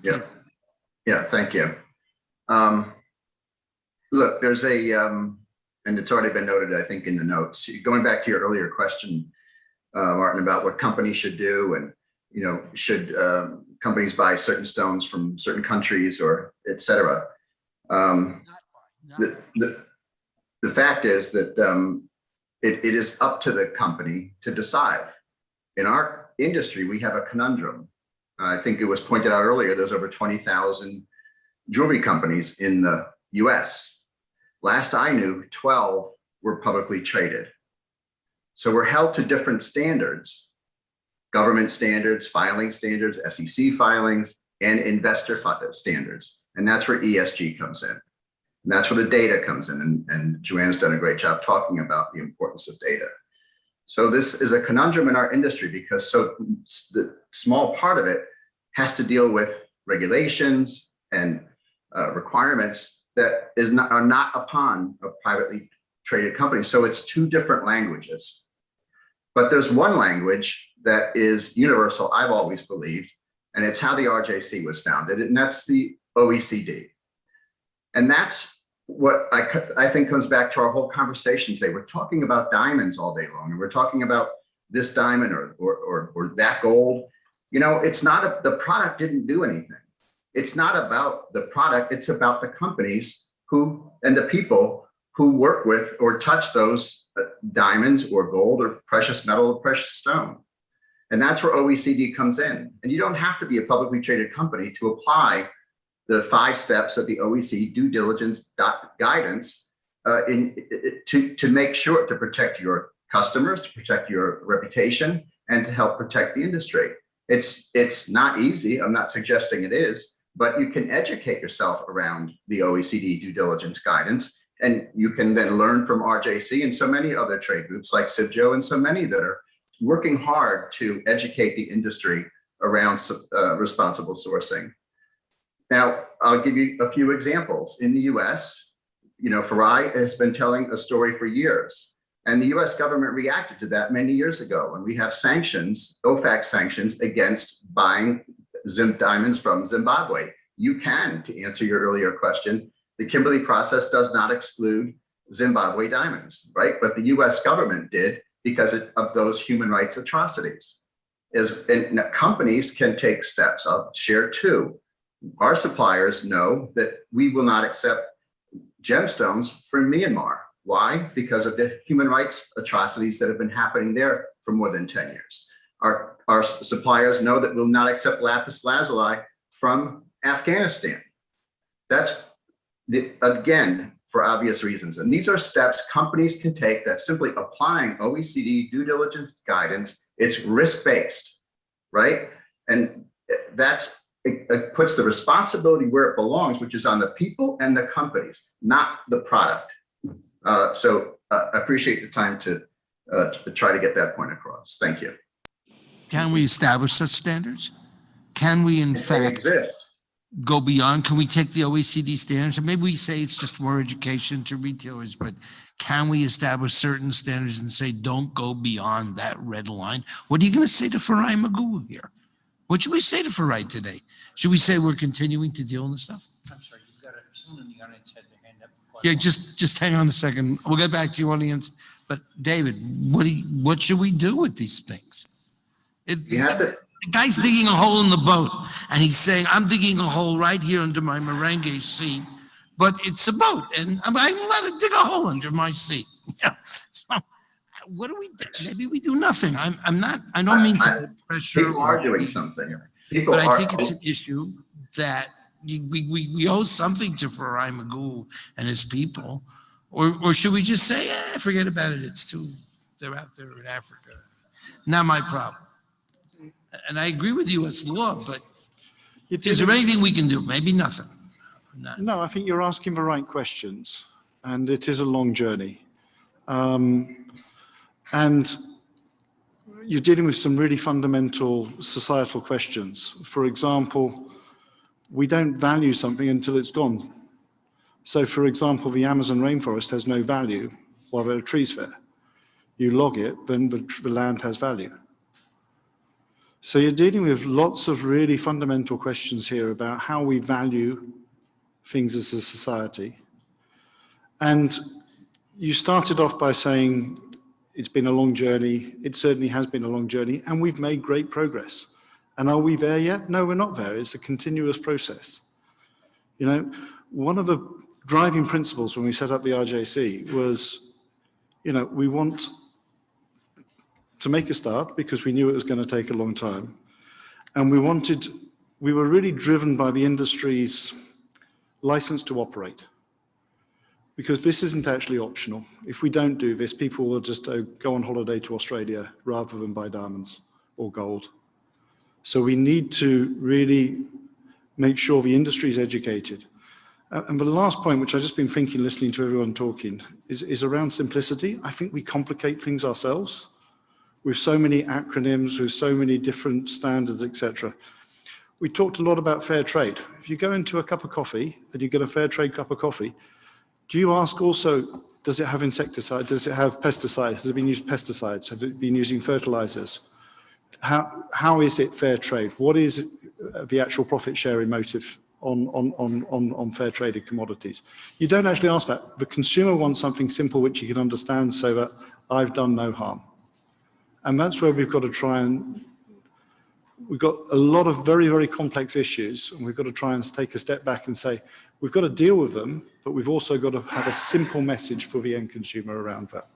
Yeah. Please. Yeah, thank you. Look, there's and it's already been noted, I think, in the notes. Going back to your earlier question, Martin, about what companies should do, and should companies buy certain stones from certain countries, or et cetera. The fact is that it is up to the company to decide. In our industry, we have a conundrum. I think it was pointed out earlier, there's over 20,000 jewelry companies in the US. Last I knew, 12 were publicly traded. So we're held to different standards: government standards, filing standards, SEC filings, and investor standards. And that's where ESG comes in. And that's where the data comes in. And Joanne's done a great job talking about the importance of data. So this is a conundrum in our industry, because the small part of it has to deal with regulations and requirements that are not upon a privately traded company. So it's two different languages. But there's one language that is universal, I've always believed, and it's how the RJC was founded, and that's the OECD. And that's what I think comes back to our whole conversation today. We're talking about diamonds all day long, and we're talking about this diamond or that gold. It's not the product didn't do anything. It's not about the product, it's about the companies and the people who work with or touch those diamonds or gold or precious metal or precious stone. And that's where OECD comes in. And you don't have to be a publicly traded company to apply the 5 steps of the OECD due diligence guidance to make sure to protect your customers, to protect your reputation, and to help protect the industry. It's not easy. I'm not suggesting it is, but you can educate yourself around the OECD due diligence guidance, and you can then learn from RJC and so many other trade groups like CIBJO and so many that are working hard to educate the industry around responsible sourcing. Now, I'll give you a few examples. In the US, Farai has been telling a story for years, and the US government reacted to that many years ago. And we have sanctions, OFAC sanctions, against buying diamonds from Zimbabwe. You can, to answer your earlier question, the Kimberley process does not exclude Zimbabwe diamonds, right? But the US government did because of those human rights atrocities. And companies can take steps. I'll share 2. Our suppliers know that we will not accept gemstones from Myanmar. Why? Because of the human rights atrocities that have been happening there for more than 10 years. Our suppliers know that we'll not accept lapis lazuli from Afghanistan. That's, again, for obvious reasons. And these are steps companies can take that's simply applying OECD due diligence guidance. It's risk-based, right? And it puts the responsibility where it belongs, which is on the people and the companies, not the product. So I appreciate the time to try to get that point across. Thank you. Can we establish such standards? Can we, in fact, go beyond? Can we take the OECD standards? And maybe we say it's just more education to retailers, but can we establish certain standards and say, don't go beyond that red line? What are you going to say to Farai Maguwu here? What should we say to Farai today? Should we say we're continuing to deal with this stuff? I'm sorry, you've got someone in the audience had their hand up. Yeah, just hang on a second. We'll get back to you, audience. But David, what should we do with these things? The guy's digging a hole in the boat, and he's saying, I'm digging a hole right here under my merengue seat, but it's a boat, and I'm allowed to dig a hole under my seat. Yeah. So what do we do? Maybe we do nothing. I don't mean to put pressure. People are doing something. But I think it's an issue that we owe something to Farai Maguwu and his people. Or should we just say, forget about it, they're out there in Africa. Not my problem. And I agree with US law, but is there anything we can do? Maybe nothing. No, I think you're asking the right questions, and it is a long journey. And you're dealing with some really fundamental societal questions. For example, we don't value something until it's gone. So for example, the Amazon rainforest has no value while there are trees there. You log it, then the land has value. So you're dealing with lots of really fundamental questions here about how we value things as a society. And you started off by saying it's been a long journey. It certainly has been a long journey, and we've made great progress. And are we there yet? No, we're not there. It's a continuous process. You know, one of the driving principles when we set up the RJC was, you know, we want to make a start because we knew it was going to take a long time. And we were really driven by the industry's license to operate. Because this isn't actually optional. If we don't do this, people will just go on holiday to Australia rather than buy diamonds or gold. So we need to really make sure the industry is educated. And the last point, which I've just been thinking, listening to everyone talking, is around simplicity. I think we complicate things ourselves with so many acronyms, with so many different standards, etc. We talked a lot about fair trade. If you go into a cup of coffee and you get a fair trade cup of coffee, do you ask also, does it have insecticide? Does it have pesticides? Has it been used pesticides? Have it been using fertilizers? How is it fair trade? What is the actual profit sharing motive on fair traded commodities? You don't actually ask that. The consumer wants something simple which you can understand so that I've done no harm. And that's where we've got to try and, we've got a lot of very, very complex issues, and we've got to try and take a step back and say, we've got to deal with them, but we've also got to have a simple message for the end consumer around that.